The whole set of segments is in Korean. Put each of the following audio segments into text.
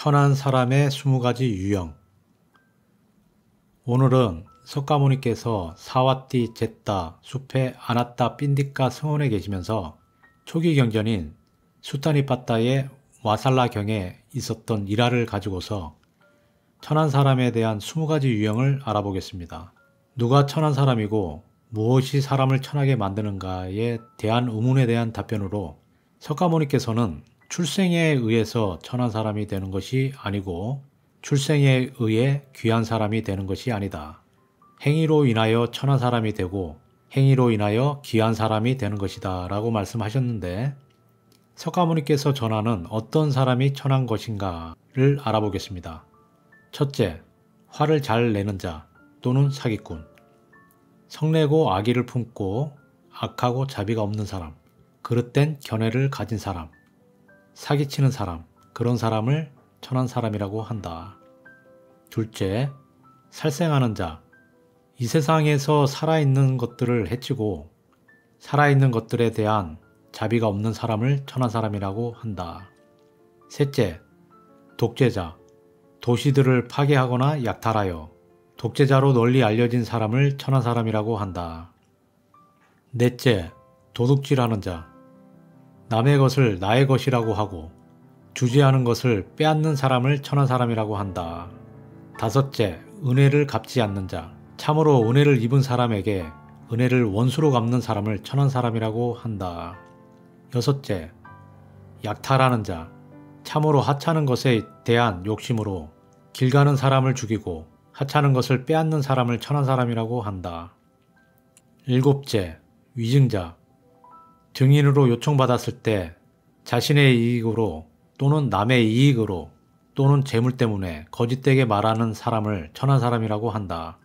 천한 사람의 20가지 유형. 오늘은 석가모니께서 사와띠 잿다 숲에 아나따 핀디까 성원에 계시면서 초기 경전인 수타니빠따의 와살라경에 있었던 일화를 가지고서 천한 사람에 대한 20가지 유형을 알아보겠습니다. 누가 천한 사람이고 무엇이 사람을 천하게 만드는가에 대한 의문에 대한 답변으로 석가모니께서는 출생에 의해서 천한 사람이 되는 것이 아니고 출생에 의해 귀한 사람이 되는 것이 아니다. 행위로 인하여 천한 사람이 되고 행위로 인하여 귀한 사람이 되는 것이다 라고 말씀하셨는데, 석가모니께서 전하는 어떤 사람이 천한 것인가를 알아보겠습니다. 첫째, 화를 잘 내는 자 또는 사기꾼. 성내고 악의를 품고 악하고 자비가 없는 사람, 그릇된 견해를 가진 사람, 사기치는 사람, 그런 사람을 천한 사람이라고 한다. 둘째, 살생하는 자. 이 세상에서 살아있는 것들을 해치고 살아있는 것들에 대한 자비가 없는 사람을 천한 사람이라고 한다. 셋째, 독재자. 도시들을 파괴하거나 약탈하여 독재자로 널리 알려진 사람을 천한 사람이라고 한다. 넷째, 도둑질하는 자. 남의 것을 나의 것이라고 하고 주지하는 것을 빼앗는 사람을 천한 사람이라고 한다. 다섯째, 은혜를 갚지 않는 자. 참으로 은혜를 입은 사람에게 은혜를 원수로 갚는 사람을 천한 사람이라고 한다. 여섯째, 약탈하는 자. 참으로 하찮은 것에 대한 욕심으로 길 가는 사람을 죽이고 하찮은 것을 빼앗는 사람을 천한 사람이라고 한다. 일곱째, 위증자. 증인으로 요청받았을 때 자신의 이익으로 또는 남의 이익으로 또는 재물 때문에 거짓되게 말하는 사람을 천한 사람이라고 한다.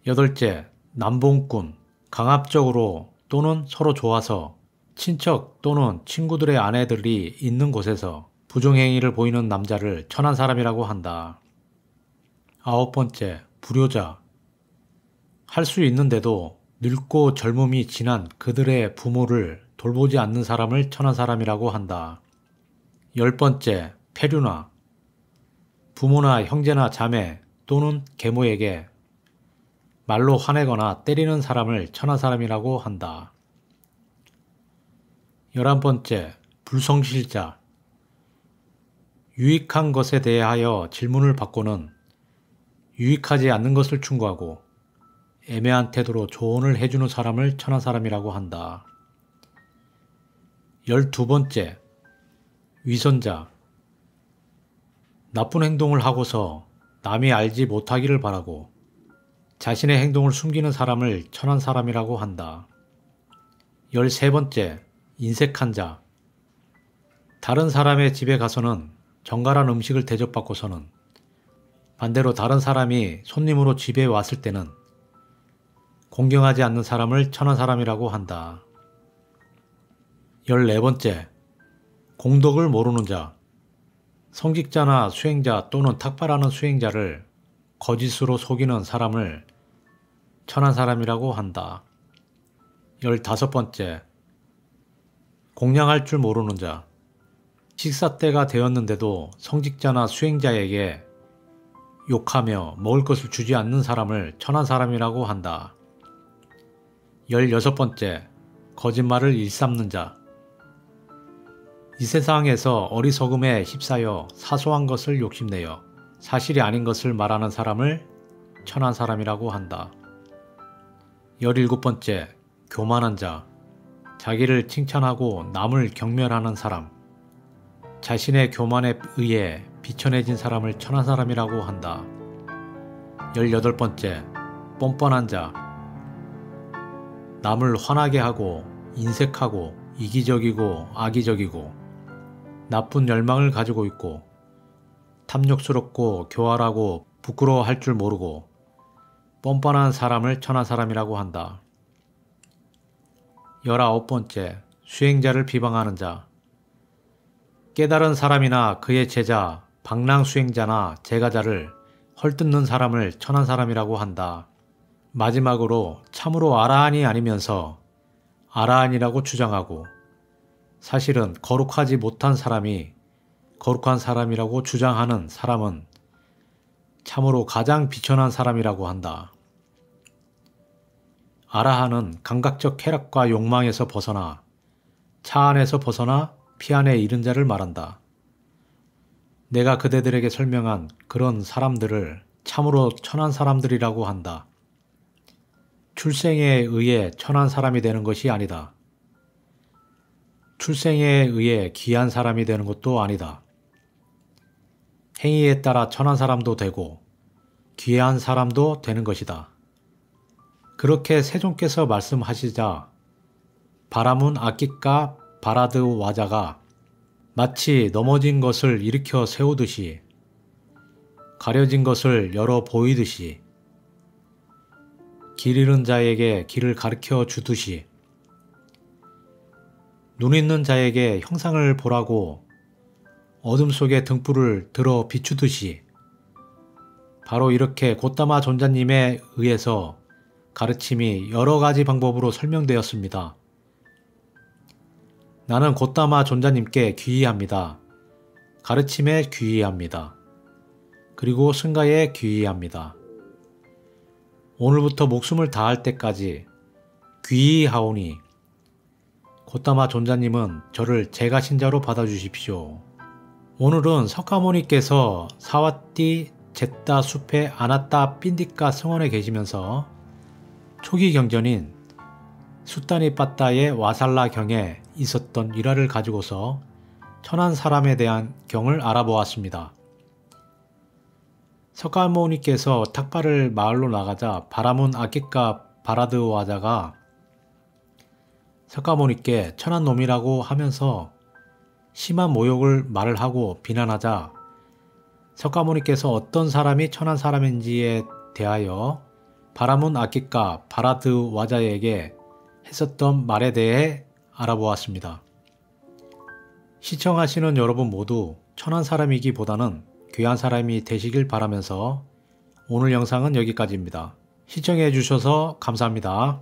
여덟째, 남봉꾼. 강압적으로 또는 서로 좋아서 친척 또는 친구들의 아내들이 있는 곳에서 부정행위를 보이는 남자를 천한 사람이라고 한다. 아홉 번째, 불효자. 할 수 있는데도 늙고 젊음이 지난 그들의 부모를 돌보지 않는 사람을 천한 사람이라고 한다. 열 번째, 폐류나. 부모나 형제나 자매 또는 계모에게 말로 화내거나 때리는 사람을 천한 사람이라고 한다. 11번째, 불성실자. 유익한 것에 대하여 질문을 받고는 유익하지 않는 것을 충고하고 애매한 태도로 조언을 해주는 사람을 천한 사람이라고 한다. 12번째, 위선자. 나쁜 행동을 하고서 남이 알지 못하기를 바라고 자신의 행동을 숨기는 사람을 천한 사람이라고 한다. 13번째, 인색한 자. 다른 사람의 집에 가서는 정갈한 음식을 대접받고서는 반대로 다른 사람이 손님으로 집에 왔을 때는 공경하지 않는 사람을 천한 사람이라고 한다. 14번째, 공덕을 모르는 자. 성직자나 수행자 또는 탁발하는 수행자를 거짓으로 속이는 사람을 천한 사람이라고 한다. 15번째, 공양할 줄 모르는 자. 식사 때가 되었는데도 성직자나 수행자에게 욕하며 먹을 것을 주지 않는 사람을 천한 사람이라고 한다. 16번째, 거짓말을 일삼는 자. 이 세상에서 어리석음에 휩싸여 사소한 것을 욕심내어 사실이 아닌 것을 말하는 사람을 천한 사람이라고 한다. 17번째, 교만한 자. 자기를 칭찬하고 남을 경멸하는 사람. 자신의 교만에 의해 비천해진 사람을 천한 사람이라고 한다. 18번째, 뻔뻔한 자. 남을 화나게 하고 인색하고 이기적이고 악의적이고 나쁜 열망을 가지고 있고 탐욕스럽고 교활하고 부끄러워할 줄 모르고 뻔뻔한 사람을 천한 사람이라고 한다. 19번째, 수행자를 비방하는 자. 깨달은 사람이나 그의 제자, 방랑 수행자나 제가자를 헐뜯는 사람을 천한 사람이라고 한다. 마지막으로 참으로 아라한이 아니면서 아라한이라고 주장하고 사실은 거룩하지 못한 사람이 거룩한 사람이라고 주장하는 사람은 참으로 가장 비천한 사람이라고 한다. 아라한은 감각적 쾌락과 욕망에서 벗어나 차 안에서 벗어나 피 안에 이른 자를 말한다. 내가 그대들에게 설명한 그런 사람들을 참으로 천한 사람들이라고 한다. 출생에 의해 천한 사람이 되는 것이 아니다. 출생에 의해 귀한 사람이 되는 것도 아니다. 행위에 따라 천한 사람도 되고 귀한 사람도 되는 것이다. 그렇게 세존께서 말씀하시자 바라문 아깃과 바라드 와자가 마치 넘어진 것을 일으켜 세우듯이 가려진 것을 열어 보이듯이 길 잃은 자에게 길을 가르쳐 주듯이 눈 있는 자에게 형상을 보라고 어둠 속에 등불을 들어 비추듯이 바로 이렇게 곶다마 존자님에 의해서 가르침이 여러 가지 방법으로 설명되었습니다. 나는 곶다마 존자님께 귀의합니다. 가르침에 귀의합니다. 그리고 승가에 귀의합니다. 오늘부터 목숨을 다할 때까지 귀의하오니 곶다마 존자님은 저를 제가 신자로 받아주십시오. 오늘은 석가모니께서 사와띠 젯다 숲에 아나따 삔디까 성원에 계시면서 초기 경전인 수타니 빠따의 와살라 경에 있었던 일화를 가지고서 천한 사람에 대한 경을 알아보았습니다. 석가모니께서 탁발을 마을로 나가자 바라문 아깃과 바라드 와자가 석가모니께 천한 놈이라고 하면서 심한 모욕을 말을 하고 비난하자 석가모니께서 어떤 사람이 천한 사람인지에 대하여 바라문 아깃과 바라드 와자에게 했었던 말에 대해 알아보았습니다. 시청하시는 여러분 모두 천한 사람이기보다는 귀한 사람이 되시길 바라면서 오늘 영상은 여기까지입니다. 시청해 주셔서 감사합니다.